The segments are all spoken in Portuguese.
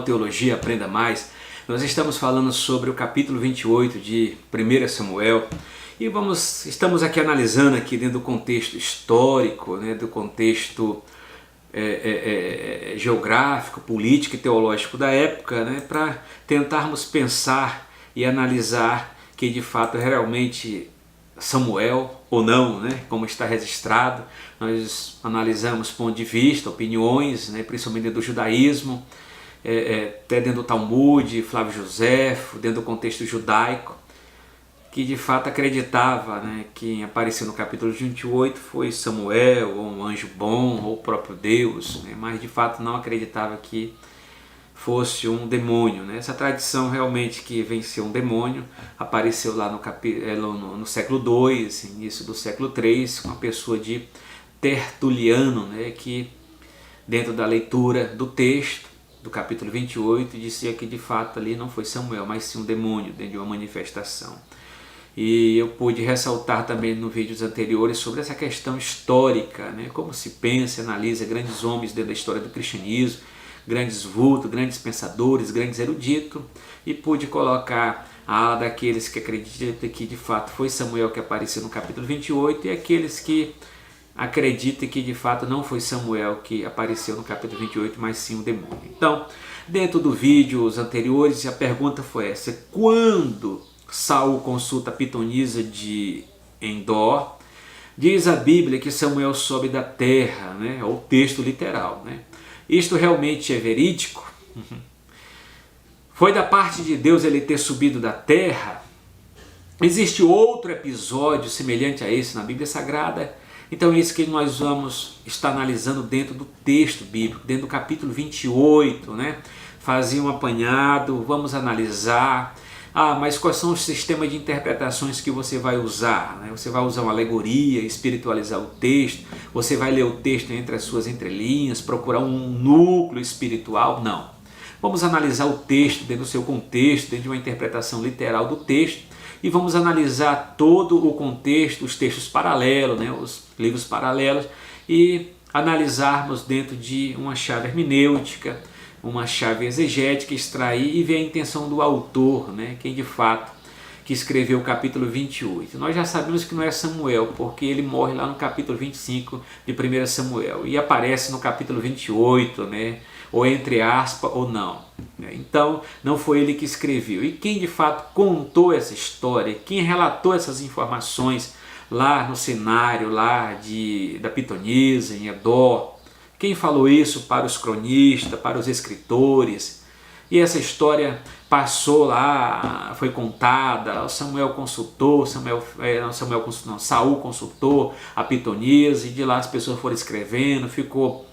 Teologia Aprenda Mais. Nós estamos falando sobre o capítulo 28 de 1 Samuel e estamos aqui analisando aqui dentro do contexto histórico, né, do contexto geográfico, político e teológico da época, né, para tentarmos pensar e analisar que de fato realmente Samuel ou não, né, como está registrado. Nós analisamos ponto de vista, opiniões, né, principalmente do judaísmo, até dentro do Talmud, Flávio Joséfo, dentro do contexto judaico, que de fato acreditava, né, que quem apareceu no capítulo 28 foi Samuel, ou um anjo bom, ou o próprio Deus, né, mas de fato não acreditava que fosse um demônio, né? Essa tradição realmente que venceu um demônio apareceu lá no século II, início do século III, com a pessoa de Tertuliano, né, que dentro da leitura do texto do capítulo 28 dizia que de fato ali não foi Samuel, mas sim um demônio dentro de uma manifestação. E eu pude ressaltar também nos vídeos anteriores sobre essa questão histórica, né, como se pensa, analisa grandes homens dentro da história do cristianismo, grandes vultos, grandes pensadores, grandes eruditos, e pude colocar a ala daqueles que acreditam que de fato foi Samuel que apareceu no capítulo 28 e aqueles que acreditam que de fato não foi Samuel que apareceu no capítulo 28, mas sim o demônio. Então, dentro dos vídeos anteriores, a pergunta foi essa: quando Saul consulta a pitonisa de Endor, diz a Bíblia que Samuel sobe da terra, né? É o texto literal, né? Isto realmente é verídico? Foi da parte de Deus ele ter subido da terra? Existe outro episódio semelhante a esse na Bíblia Sagrada? Então é isso que nós vamos estar analisando dentro do texto bíblico, dentro do capítulo 28, né? Fazer um apanhado, vamos analisar. Mas quais são os sistemas de interpretações que você vai usar? Né? Você vai usar uma alegoria, espiritualizar o texto, você vai ler o texto entre as suas entrelinhas, procurar um núcleo espiritual? Não. Vamos analisar o texto dentro do seu contexto, dentro de uma interpretação literal do texto, e vamos analisar todo o contexto, os textos paralelos, né? Os livros paralelos, e analisarmos dentro de uma chave hermenêutica, uma chave exegética, extrair e ver a intenção do autor, né? Quem de fato que escreveu o capítulo 28. Nós já sabemos que não é Samuel, porque ele morre lá no capítulo 25 de 1 Samuel e aparece no capítulo 28, né? Ou entre aspas ou não. Então não foi ele que escreveu. E quem de fato contou essa história, quem relatou essas informações lá no cenário lá da pitonisa, em Endor, quem falou isso para os cronistas, para os escritores? E essa história passou lá, foi contada, Saul consultou a pitonisa, e de lá as pessoas foram escrevendo, ficou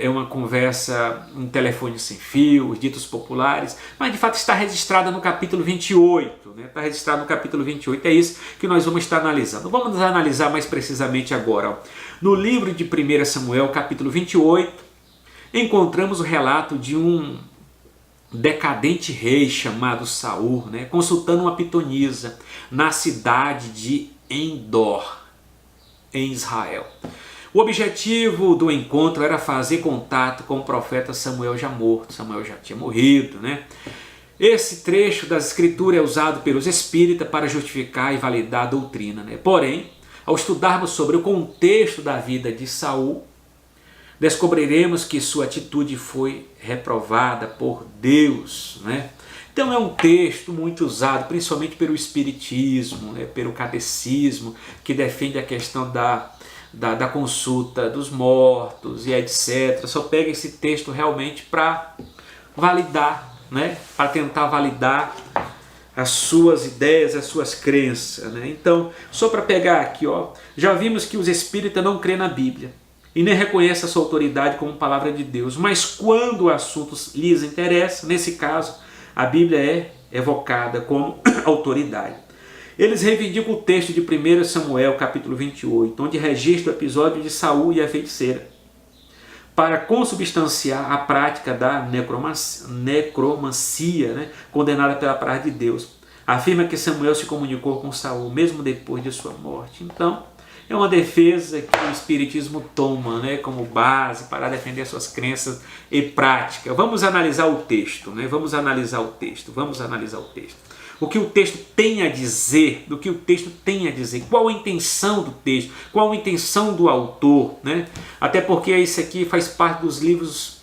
uma conversa, um telefone sem fio, os ditos populares, mas de fato está registrada no capítulo 28, né? Está registrado no capítulo 28, é isso que nós vamos estar analisando. Vamos analisar mais precisamente agora. Ó. No livro de 1 Samuel, capítulo 28, encontramos o relato de um decadente rei chamado Saul, né? Consultando uma pitonisa na cidade de Endor, em Israel. O objetivo do encontro era fazer contato com o profeta Samuel já morto. Samuel já tinha morrido, né? Esse trecho das escrituras é usado pelos espíritas para justificar e validar a doutrina, né? Porém, ao estudarmos sobre o contexto da vida de Saul, descobriremos que sua atitude foi reprovada por Deus, né? Então é um texto muito usado, principalmente pelo espiritismo, né? Pelo catecismo, que defende a questão da consulta dos mortos e etc. Só pega esse texto realmente para validar, né? Para tentar validar as suas ideias, as suas crenças, né? Então, só para pegar aqui, ó, já vimos que os espíritas não creem na Bíblia e nem reconhecem a sua autoridade como palavra de Deus, mas quando o assunto lhes interessa, nesse caso, a Bíblia é evocada como autoridade. Eles reivindicam o texto de 1 Samuel, capítulo 28, onde registra o episódio de Saul e a feiticeira, para consubstanciar a prática da necromancia, né, condenada pela palavra de Deus. Afirma que Samuel se comunicou com Saul, mesmo depois de sua morte. Então, é uma defesa que o Espiritismo toma, né, como base para defender suas crenças e prática. Vamos analisar o texto, né? Vamos analisar o texto. O que o texto tem a dizer, do que o texto tem a dizer, qual a intenção do texto, qual a intenção do autor, né? Até porque isso aqui faz parte dos livros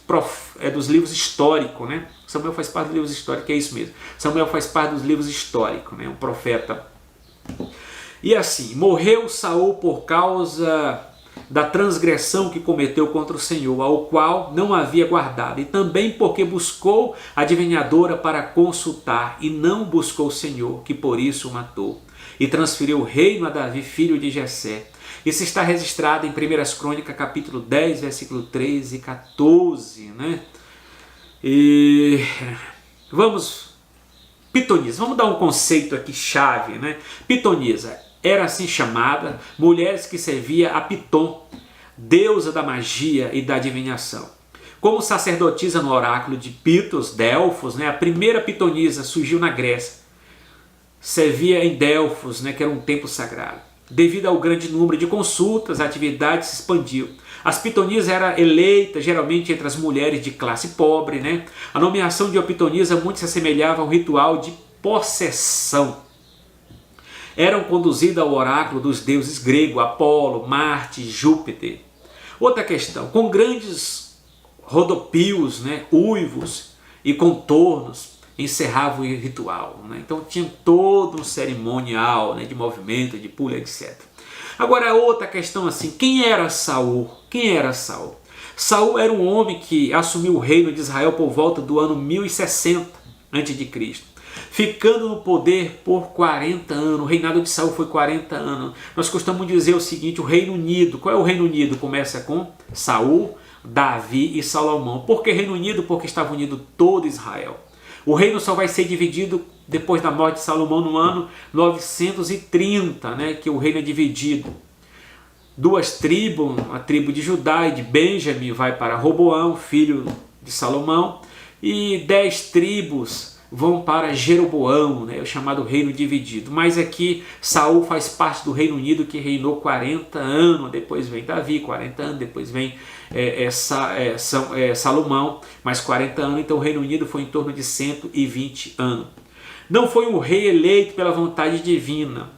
históricos, né? Samuel faz parte dos livros históricos, é isso mesmo. Samuel faz parte dos livros históricos, né? Um profeta. E assim, morreu Saul por causa da transgressão que cometeu contra o Senhor, ao qual não havia guardado, e também porque buscou a adivinhadora para consultar, e não buscou o Senhor, que por isso o matou, e transferiu o reino a Davi, filho de Jessé. Isso está registrado em 1 Crônicas, capítulo 10, versículo 13 e 14, né? E pitonisa, vamos dar um conceito aqui chave, né? Pitonisa era assim chamada mulheres que servia a Piton, deusa da magia e da adivinhação. Como sacerdotisa no oráculo de Pitos, Delfos, né? A primeira pitonisa surgiu na Grécia. Servia em Delfos, né? Que era um templo sagrado. Devido ao grande número de consultas, a atividade se expandiu. As pitonisas eram eleitas geralmente entre as mulheres de classe pobre, né? A nomeação de uma pitonisa muito se assemelhava ao ritual de possessão. Eram conduzidas ao oráculo dos deuses gregos, Apolo, Marte, Júpiter. Outra questão, com grandes rodopios, né, uivos e contornos, encerravam o ritual, né? Então tinha todo um cerimonial, né, de movimento, de pula, etc. Agora outra questão assim, quem era Saul? Quem era Saul? Saul era um homem que assumiu o reino de Israel por volta do ano 1060 a.C., ficando no poder por 40 anos. O reinado de Saul foi 40 anos. Nós costumamos dizer o seguinte, o Reino Unido. Qual é o Reino Unido? Começa com Saul, Davi e Salomão. Por que Reino Unido? Porque estava unido todo Israel. O reino só vai ser dividido depois da morte de Salomão no ano 930, né, que o reino é dividido. Duas tribos, a tribo de Judá e de Benjamim vai para Roboão, filho de Salomão, e 10 tribos vão para Jeroboão, né, o chamado reino dividido. Mas aqui Saul faz parte do Reino Unido, que reinou 40 anos, depois vem Davi, 40 anos, depois vem Salomão, mais 40 anos, então o Reino Unido foi em torno de 120 anos. Não foi um rei eleito pela vontade divina,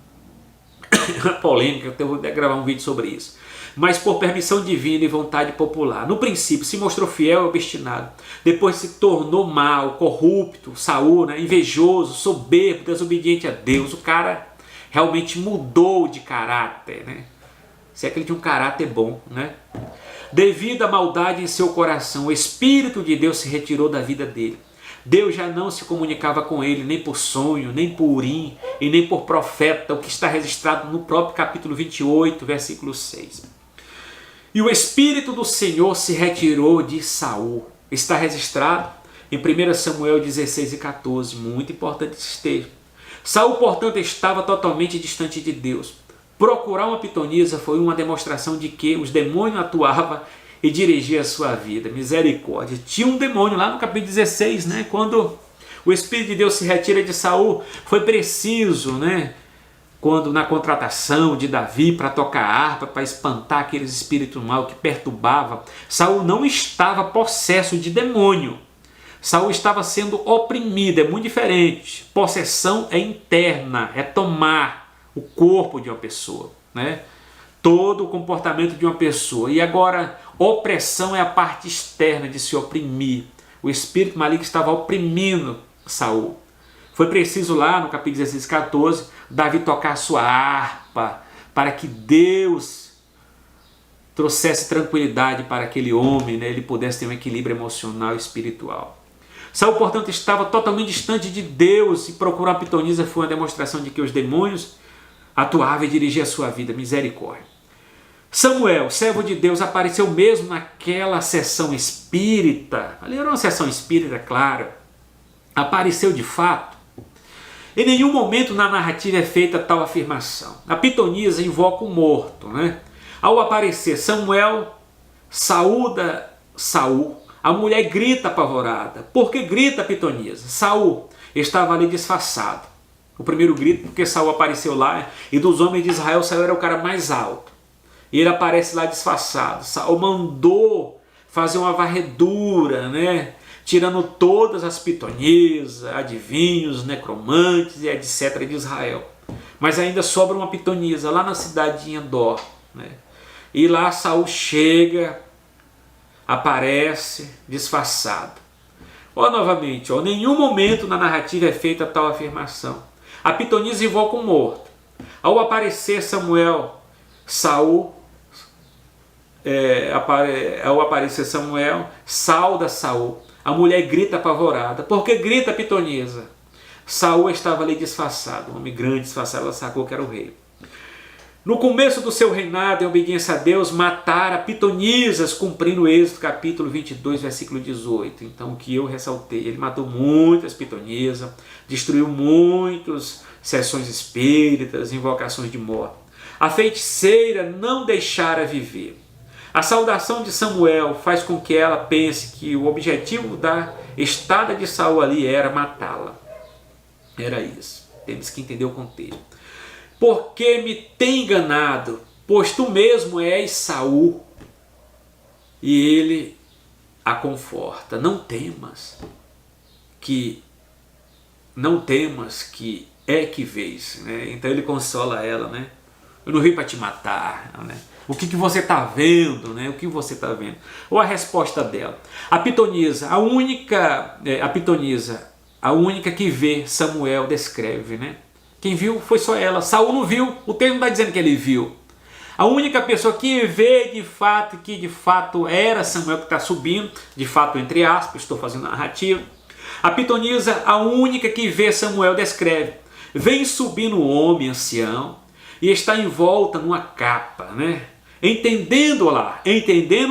polêmica, eu vou gravar um vídeo sobre isso, mas por permissão divina e vontade popular. No princípio se mostrou fiel e obstinado, depois se tornou mau, corrupto, Saul, né, invejoso, soberbo, desobediente a Deus. O cara realmente mudou de caráter, né? Se é que ele tinha um caráter bom, né? Devido à maldade em seu coração, o Espírito de Deus se retirou da vida dele. Deus já não se comunicava com ele, nem por sonho, nem por urim, e nem por profeta, o que está registrado no próprio capítulo 28, versículo 6. E o Espírito do Senhor se retirou de Saul. Está registrado em 1 Samuel 16 e 14, muito importante esse texto. Saul, portanto, estava totalmente distante de Deus. Procurar uma pitonisa foi uma demonstração de que os demônios atuavam e dirigiam a sua vida. Misericórdia. Tinha um demônio lá no capítulo 16, né? Quando o Espírito de Deus se retira de Saul, foi preciso, né? Quando na contratação de Davi para tocar harpa, para espantar aqueles espíritos maus que perturbavam, Saul não estava possesso de demônio. Saul estava sendo oprimido, é muito diferente. Possessão é interna, é tomar o corpo de uma pessoa, né? Todo o comportamento de uma pessoa. E agora, opressão é a parte externa de se oprimir. O espírito maligno estava oprimindo Saul. Foi preciso lá no capítulo 16, 14, Davi tocar a sua harpa para que Deus trouxesse tranquilidade para aquele homem, né? Ele pudesse ter um equilíbrio emocional e espiritual. Saul, portanto, estava totalmente distante de Deus, e procurar a pitonisa foi uma demonstração de que os demônios atuavam e dirigiam a sua vida. Misericórdia. Samuel, servo de Deus, apareceu mesmo naquela sessão espírita. Ali era uma sessão espírita, claro. Apareceu de fato. Em nenhum momento na narrativa é feita tal afirmação. A pitonisa invoca o morto, né? Ao aparecer Samuel, saúda Saul. A mulher grita apavorada. Por que grita a pitonisa? Saul estava ali disfarçado. O primeiro grito porque Saul apareceu lá, e dos homens de Israel Saul era o cara mais alto. E ele aparece lá disfarçado. Saul mandou fazer uma varredura, né? Tirando todas as pitonisas, adivinhos, necromantes e etc. de Israel. Mas ainda sobra uma pitonisa lá na cidade de Endor, né? E lá Saul chega, aparece disfarçado. Novamente, em nenhum momento na narrativa é feita tal afirmação. A pitonisa invoca um morto. Ao aparecer Samuel, sauda Saul. A mulher grita apavorada. Por que grita a pitonisa? Saul estava ali disfarçado, um homem grande disfarçado, ela sacou que era o rei. No começo do seu reinado, em obediência a Deus, matara pitonisas, cumprindo o Êxodo capítulo 22, versículo 18. Então, o que eu ressaltei, ele matou muitas pitonisas, destruiu muitas sessões espíritas, invocações de morte. A feiticeira não deixara viver. A saudação de Samuel faz com que ela pense que o objetivo da estada de Saul ali era matá-la. Era isso. Temos que entender o contexto. Porque me tem enganado, pois tu mesmo és Saul. E ele a conforta. Não temas que é que vês, né? Então ele consola ela, né? Eu não vim para te matar, né? O que você está vendo, né? O que você está vendo? Ou a resposta dela. A pitonisa, a única que vê, Samuel descreve, né? Quem viu foi só ela. Saul não viu. O texto não está dizendo que ele viu. A única pessoa que vê de fato, que de fato era Samuel que está subindo, de fato entre aspas, estou fazendo narrativa. A pitonisa, a única que vê Samuel descreve. Vem subindo um homem ancião e está envolta numa capa, né? Entendendo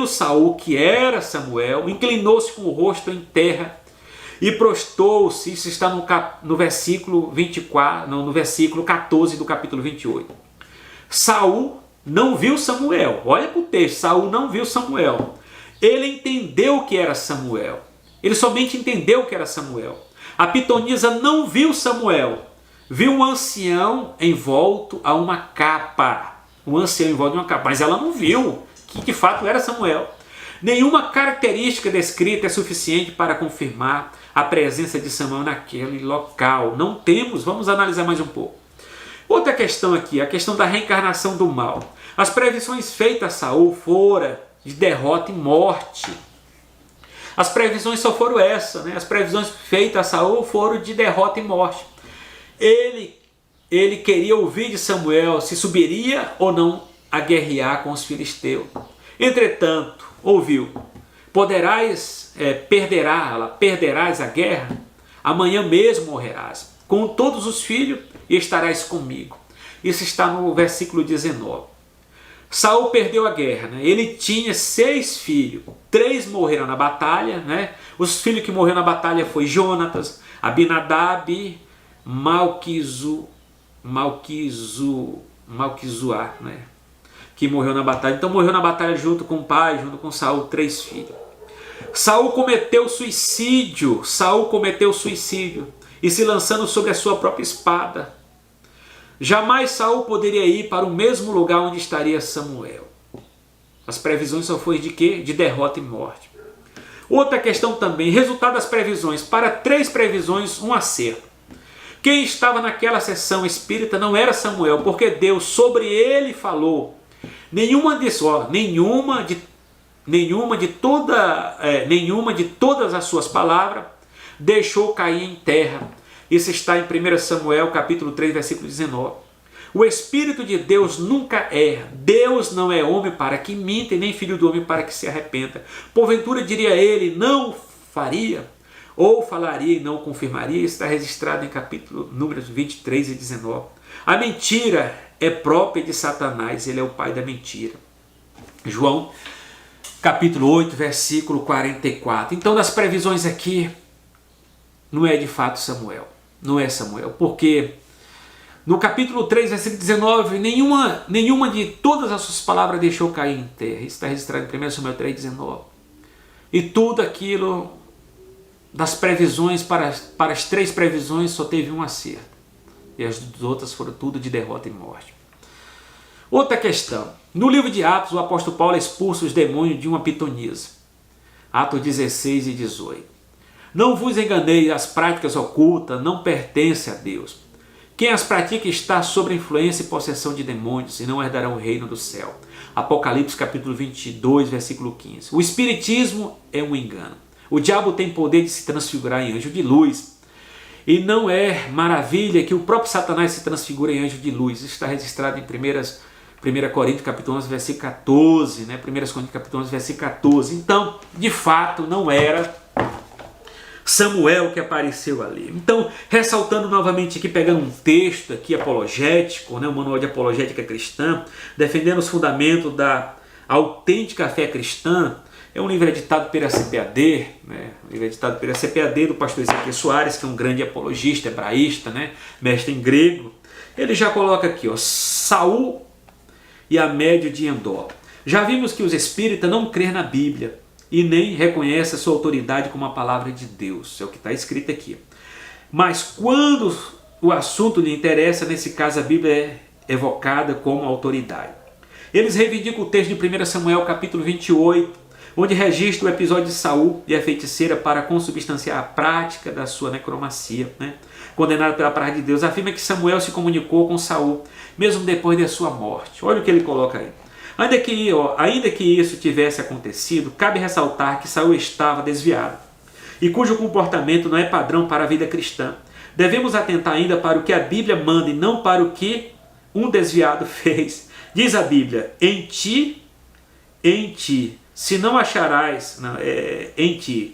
Saul que era Samuel, inclinou-se com o rosto em terra e prostou-se. Isso está no versículo 24, no versículo 14 do capítulo 28. Saul não viu Samuel. Olha para o texto, Saul não viu Samuel. Ele entendeu que era Samuel. Ele somente entendeu que era Samuel. A pitonisa não viu Samuel. Viu um ancião envolto a uma capa. Um ancião envolto a uma capa. Mas ela não viu que de fato era Samuel. Nenhuma característica descrita é suficiente para confirmar a presença de Samuel naquele local. Não temos, vamos analisar mais um pouco. Outra questão aqui, a questão da reencarnação do mal. As previsões feitas a Saul foram de derrota e morte. As previsões só foram essas, né? As previsões feitas a Saul foram de derrota e morte. Ele queria ouvir de Samuel se subiria ou não a guerrear com os filisteus. Entretanto, ouviu: perderás a guerra, amanhã mesmo morrerás, com todos os filhos e estarás comigo. Isso está no versículo 19. Saul perdeu a guerra, né? Ele tinha 6 filhos, 3 morreram na batalha, né? Os filhos que morreram na batalha foi Jonatas, Abinadab, Malquizuá, né? Que morreu na batalha. Então morreu na batalha junto com o pai, junto com Saul, 3 filhos. Saul cometeu suicídio e se lançando sobre a sua própria espada. Jamais Saul poderia ir para o mesmo lugar onde estaria Samuel. As previsões só foram de quê? De derrota e morte. Outra questão também, resultado das previsões. Para 3 previsões, um acerto. Quem estava naquela sessão espírita não era Samuel, porque Deus sobre ele falou. Nenhuma de todas as suas palavras deixou cair em terra. Isso está em 1 Samuel capítulo 3, versículo 19. O Espírito de Deus nunca erra. Deus não é homem para que minta, e nem filho do homem para que se arrependa. Porventura diria ele, não faria, ou falaria e não confirmaria. Isso está registrado em capítulo números 23 e 19. A mentira é própria de Satanás, ele é o pai da mentira. João capítulo 8, versículo 44. Então, das previsões aqui, não é de fato Samuel. Não é Samuel, porque no capítulo 3, versículo 19, nenhuma de todas as suas palavras deixou cair em terra. Isso está registrado em 1 Samuel 3, 19. E tudo aquilo das previsões, para as 3 previsões, só teve um acerto. E as outras foram tudo de derrota e morte. Outra questão. No livro de Atos, o apóstolo Paulo expulsa os demônios de uma pitonisa. Atos 16 e 18. Não vos enganeis, as práticas ocultas não pertencem a Deus. Quem as pratica está sob a influência e possessão de demônios e não herdará o reino do céu. Apocalipse capítulo 22, versículo 15. O espiritismo é um engano. O diabo tem poder de se transfigurar em anjo de luz. E não é maravilha que o próprio Satanás se transfigura em anjo de luz. Isso está registrado em 1 Coríntios capítulo 11, versículo 14. 1 Coríntios capítulo 11, versículo 14. Então, de fato, não era Samuel que apareceu ali. Então, ressaltando novamente aqui, pegando um texto aqui apologético, o Manual de Apologética Cristã, defendendo os fundamentos da autêntica fé cristã, é um livro editado pela CPAD, um livro editado pela CPAD do pastor Ezequiel Soares, que é um grande apologista, hebraísta, mestre em grego. Ele já coloca aqui, Saul e a médio de Endor. Já vimos que os espíritas não crêem na Bíblia e nem reconhecem a sua autoridade como a palavra de Deus. É o que está escrito aqui. Mas quando o assunto lhe interessa, nesse caso a Bíblia é evocada como autoridade. Eles reivindicam o texto de 1 Samuel capítulo 28, onde registra o episódio de Saul e a feiticeira para consubstanciar a prática da sua necromancia. Condenado pela palavra de Deus, afirma que Samuel se comunicou com Saul, mesmo depois de sua morte. Olha o que ele coloca aí. Ainda que isso tivesse acontecido, cabe ressaltar que Saul estava desviado e cujo comportamento não é padrão para a vida cristã. Devemos atentar ainda para o que a Bíblia manda e não para o que um desviado fez. Diz a Bíblia, em ti, se não acharás,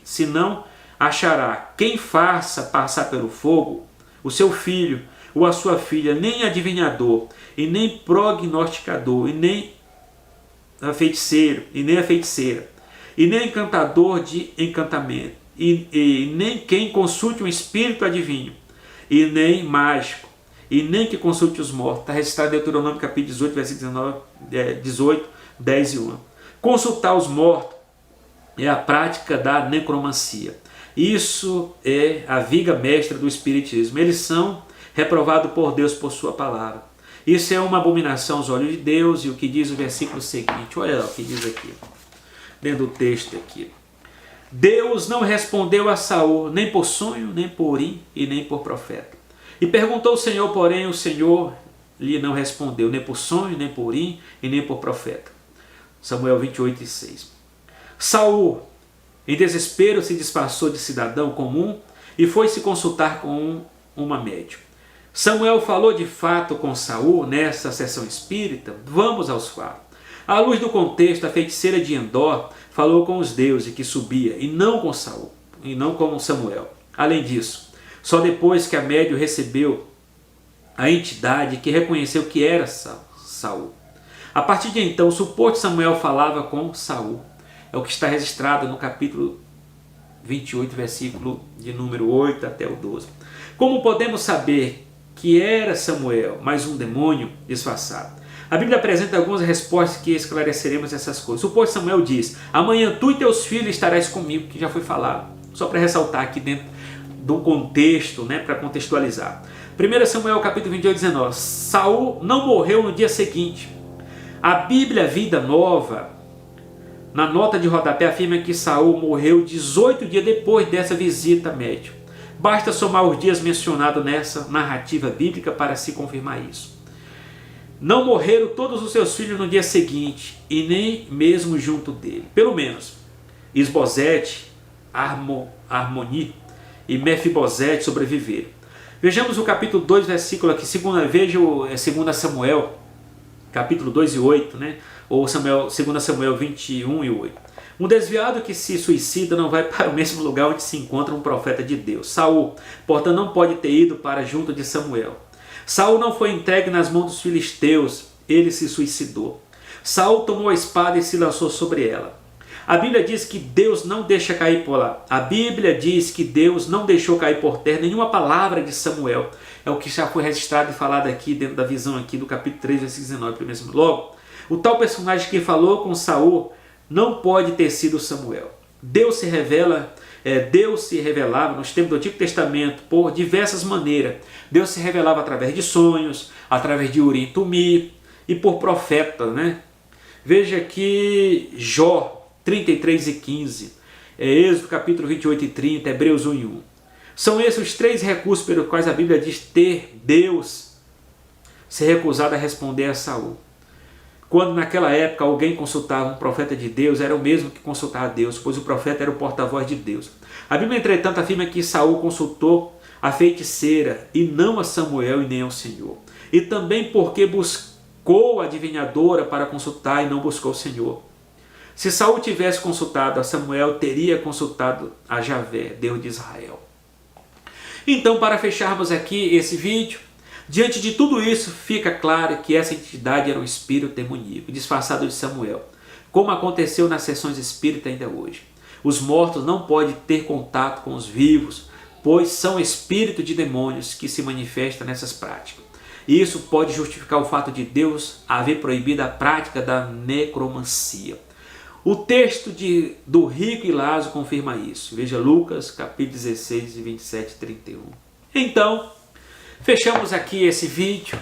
se não achará quem faça passar pelo fogo o seu filho ou a sua filha, nem adivinhador, e nem prognosticador, e nem a feiticeiro, e nem a feiticeira, e nem encantador de encantamento, e nem quem consulte um espírito adivinho, e nem mágico, e nem que consulte os mortos. Está registrado em Deuteronômio capítulo 18, versículo 18, 10 e 1. Consultar os mortos é a prática da necromancia. Isso é a viga mestra do espiritismo. Eles são reprovados por Deus por sua palavra. Isso é uma abominação aos olhos de Deus. E o que diz o versículo seguinte, olha o que diz aqui, dentro do texto aqui. Deus não respondeu a Saul, nem por sonho, nem por Urim, e nem por profeta. E perguntou o Senhor, porém o Senhor lhe não respondeu, nem por sonho, nem por Urim, e nem por profeta. Samuel 28 e 6. Saul, em desespero, se disfarçou de cidadão comum e foi se consultar com uma médium. Samuel falou de fato com Saul nessa sessão espírita? Vamos aos fatos. À luz do contexto, a feiticeira de Endor falou com os deuses que subia e não com Saul, e não com Samuel. Além disso, só depois que a médium recebeu a entidade que reconheceu que era Saul. A partir de então, o suposto Samuel falava com Saul. É o que está registrado no capítulo 28, versículo de número 8 até o 12. Como podemos saber que era Samuel, mais um demônio disfarçado? A Bíblia apresenta algumas respostas que esclareceremos essas coisas. O suposto Samuel diz, amanhã tu e teus filhos estarás comigo, que já foi falado. Só para ressaltar aqui dentro do contexto, para contextualizar. 1 Samuel capítulo 28, 19. Saul não morreu no dia seguinte. A Bíblia Vida Nova, na nota de rodapé, afirma que Saul morreu 18 dias depois dessa visita médium. Basta somar os dias mencionados nessa narrativa bíblica para se confirmar isso. Não morreram todos os seus filhos no dia seguinte, e nem mesmo junto dele. Pelo menos Isbosete, Harmoni e Mefibosete sobreviveram. Vejamos o capítulo 2, versículo aqui, veja o 2 Samuel, capítulo 2 e 8, ou 2 Samuel 21 e 8. Um desviado que se suicida não vai para o mesmo lugar onde se encontra um profeta de Deus. Saul, portanto, não pode ter ido para junto de Samuel. Saul não foi entregue nas mãos dos filisteus, ele se suicidou. Saul tomou a espada e se lançou sobre ela. A Bíblia diz que Deus não deixa cair por lá. A Bíblia diz que Deus não deixou cair por terra nenhuma palavra de Samuel. É o que já foi registrado e falado aqui dentro da visão aqui do capítulo 3, versículo 19. Mesmo. Logo, o tal personagem que falou com Saul não pode ter sido Samuel. Deus se revelava nos tempos do Antigo Testamento por diversas maneiras. Deus se revelava através de sonhos, através de Urim e Tumim, e por profeta, né? Veja aqui Jó 33:15, Êxodo capítulo 28:30, Hebreus 1:1. São esses os três recursos pelos quais a Bíblia diz ter Deus se recusado a responder a Saul. Quando naquela época alguém consultava um profeta de Deus, era o mesmo que consultar a Deus, pois o profeta era o porta-voz de Deus. A Bíblia, entretanto, afirma que Saul consultou a feiticeira e não a Samuel e nem ao Senhor. E também porque buscou a adivinhadora para consultar e não buscou o Senhor. Se Saul tivesse consultado a Samuel, teria consultado a Javé, Deus de Israel. Então, para fecharmos aqui esse vídeo, diante de tudo isso, fica claro que essa entidade era um espírito demoníaco, disfarçado de Samuel, como aconteceu nas sessões espíritas ainda hoje. Os mortos não podem ter contato com os vivos, pois são espíritos de demônios que se manifestam nessas práticas. E isso pode justificar o fato de Deus haver proibido a prática da necromancia. O texto do rico e Lázaro confirma isso. Veja Lucas, capítulo 16, 27 e 31. Então, fechamos aqui esse vídeo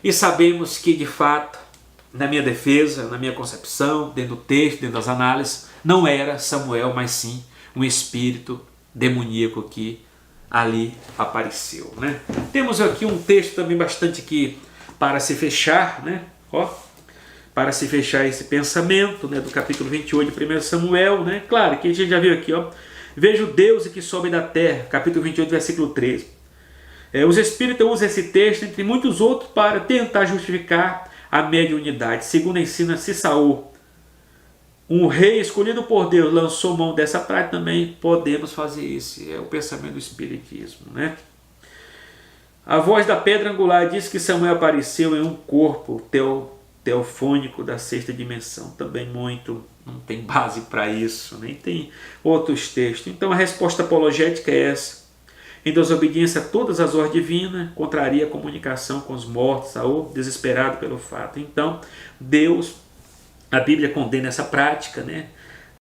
e sabemos que, de fato, na minha defesa, na minha concepção, dentro do texto, dentro das análises, não era Samuel, mas sim um espírito demoníaco que ali apareceu, né? Temos aqui um texto também bastante que para se fechar, né? Para se fechar esse pensamento, né, do capítulo 28 de 1 Samuel, né? Claro que a gente já viu aqui, veja o Deus que sobe da terra, capítulo 28, versículo 13. Os espíritos usam esse texto, entre muitos outros, para tentar justificar a mediunidade. Segundo ensina-se Saul, um rei escolhido por Deus, lançou mão dessa prática, também podemos fazer isso. É o pensamento do espiritismo, né? A voz da pedra angular diz que Samuel apareceu em um corpo teofônico da sexta dimensão. Também não tem base para isso, nem tem outros textos. Então a resposta apologética é essa. Em desobediência a todas as ordens divinas, contraria a comunicação com os mortos, Saul, desesperado pelo fato. Então, Deus, a Bíblia condena essa prática, né?